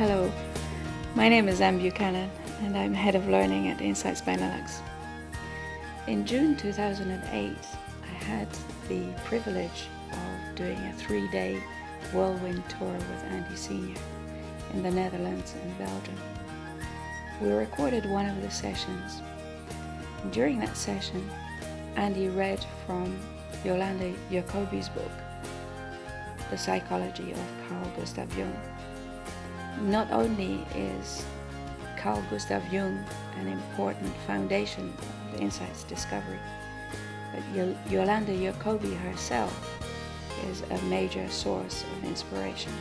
Hello, my name is Anne Buchanan and I'm Head of Learning at Insights Benelux. In June 2008, I had the privilege of doing a 3-day whirlwind tour with Andi Sr. in the Netherlands and Belgium. We recorded one of the sessions. And during that session, Andi read from Yolanda Jacobi's book, The Psychology of Carl Gustav Jung. Not only is Carl Gustav Jung an important foundation of the Insights discovery, but Yolanda Jacobi herself is a major source of inspiration,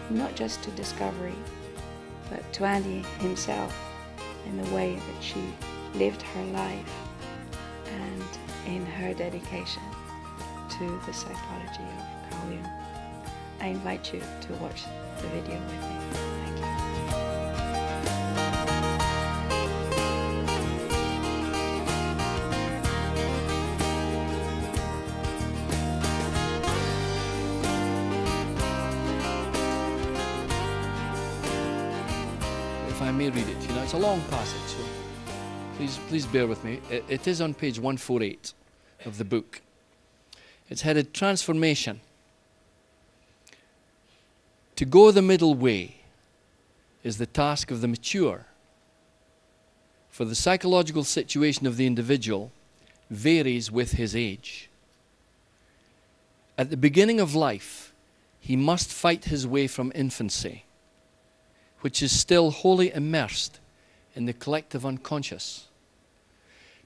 not just to discovery, but to Andi himself in the way that she lived her life and in her dedication to the psychology of Carl Jung. I invite you to watch the video with me. Thank you. If I may read it, it's a long passage, so please bear with me. It is on page 148 of the book. It's headed Transformation. To go the middle way is the task of the mature, for the psychological situation of the individual varies with his age. At the beginning of life, he must fight his way from infancy, which is still wholly immersed in the collective unconscious,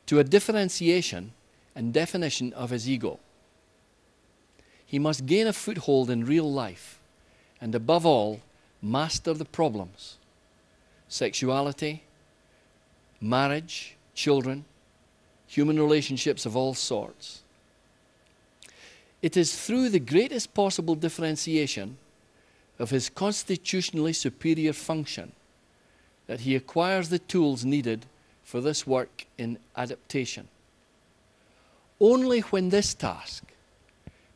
to a differentiation and definition of his ego. He must gain a foothold in real life, and above all, master the problems: sexuality, marriage, children, human relationships of all sorts. It is through the greatest possible differentiation of his constitutionally superior function that he acquires the tools needed for this work in adaptation. Only when this task,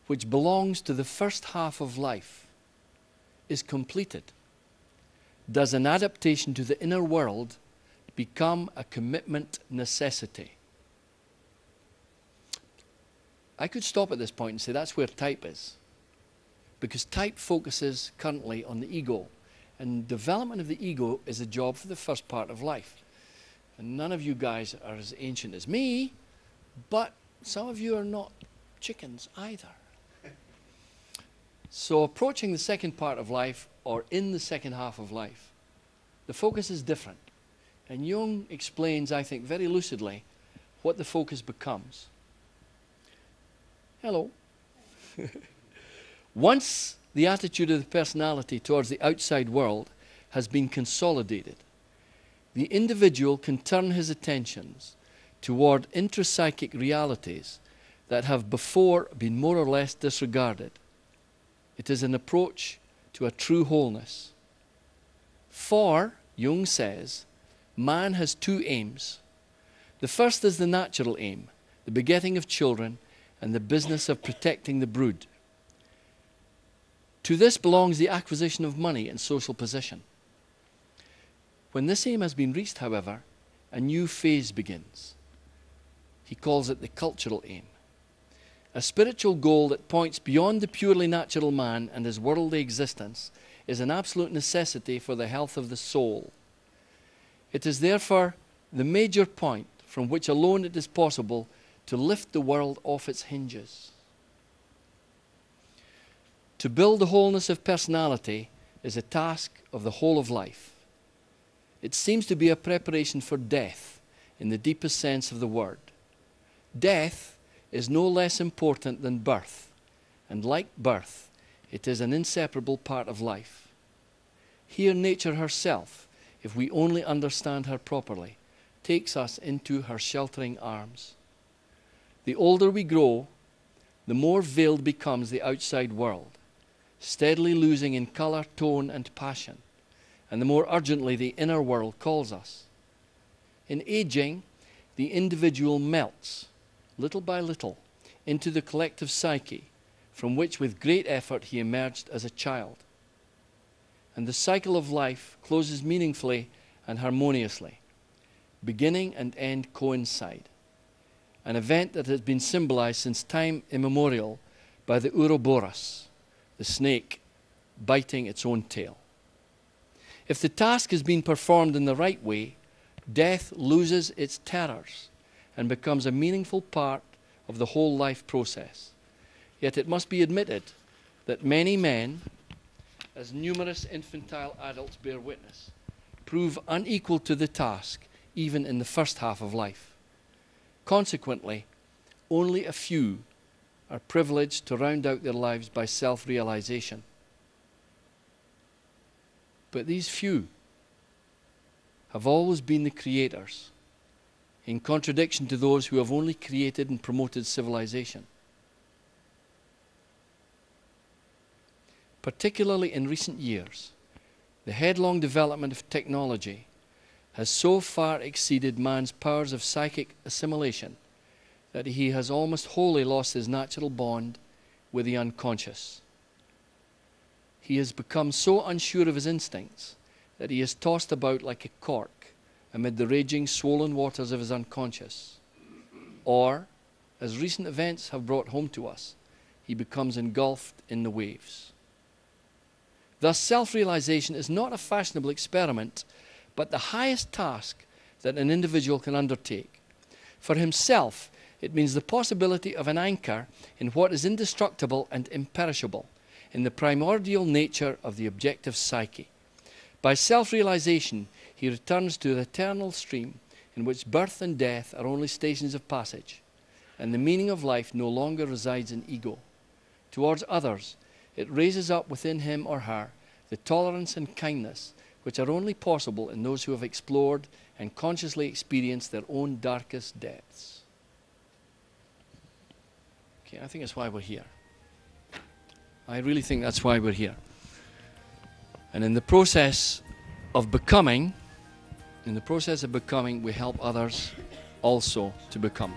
which belongs to the first half of life, is completed, does an adaptation to the inner world become a commitment necessity. I could stop at this point and say that's where type is, because type focuses currently on the ego, and development of the ego is a job for the first part of life. And none of you guys are as ancient as me, but some of you are not chickens either. So approaching the second part of life, or in the second half of life, the focus is different. And Jung explains, I think, very lucidly what the focus becomes. Hello. Once the attitude of the personality towards the outside world has been consolidated, the individual can turn his attentions toward intrapsychic realities that have before been more or less disregarded. It is an approach to a true wholeness. For, Jung says, man has two aims. The first is the natural aim, the begetting of children and the business of protecting the brood. To this belongs the acquisition of money and social position. When this aim has been reached, however, a new phase begins. He calls it the cultural aim. A spiritual goal that points beyond the purely natural man and his worldly existence is an absolute necessity for the health of the soul. It is therefore the major point from which alone it is possible to lift the world off its hinges. To build the wholeness of personality is a task of the whole of life. It seems to be a preparation for death in the deepest sense of the word. Death is no less important than birth, and like birth, it is an inseparable part of life. Here nature herself, if we only understand her properly, takes us into her sheltering arms. The older we grow, the more veiled becomes the outside world, steadily losing in color, tone, and passion, and the more urgently the inner world calls us. In aging, the individual melts, little by little, into the collective psyche, from which with great effort he emerged as a child. and the cycle of life closes meaningfully and harmoniously. Beginning and end coincide, an event that has been symbolized since time immemorial by the Ouroboros, the snake biting its own tail. If the task has been performed in the right way, death loses its terrors and becomes a meaningful part of the whole life process. Yet it must be admitted that many men, as numerous infantile adults bear witness, prove unequal to the task even in the first half of life. Consequently, only a few are privileged to round out their lives by self-realization. But these few have always been the creators, in contradiction to those who have only created and promoted civilization. Particularly in recent years, the headlong development of technology has so far exceeded man's powers of psychic assimilation that he has almost wholly lost his natural bond with the unconscious. He has become so unsure of his instincts that he is tossed about like a cork amid the raging, swollen waters of his unconscious. Or, as recent events have brought home to us, he becomes engulfed in the waves. Thus, self-realization is not a fashionable experiment, but the highest task that an individual can undertake. For himself, it means the possibility of an anchor in what is indestructible and imperishable, in the primordial nature of the objective psyche. By self-realization, he returns to the eternal stream in which birth and death are only stations of passage, and the meaning of life no longer resides in ego. Towards others, it raises up within him or her the tolerance and kindness which are only possible in those who have explored and consciously experienced their own darkest depths. Okay, I think that's why we're here. I really think that's why we're here. And in the process of becoming, we help others also to become.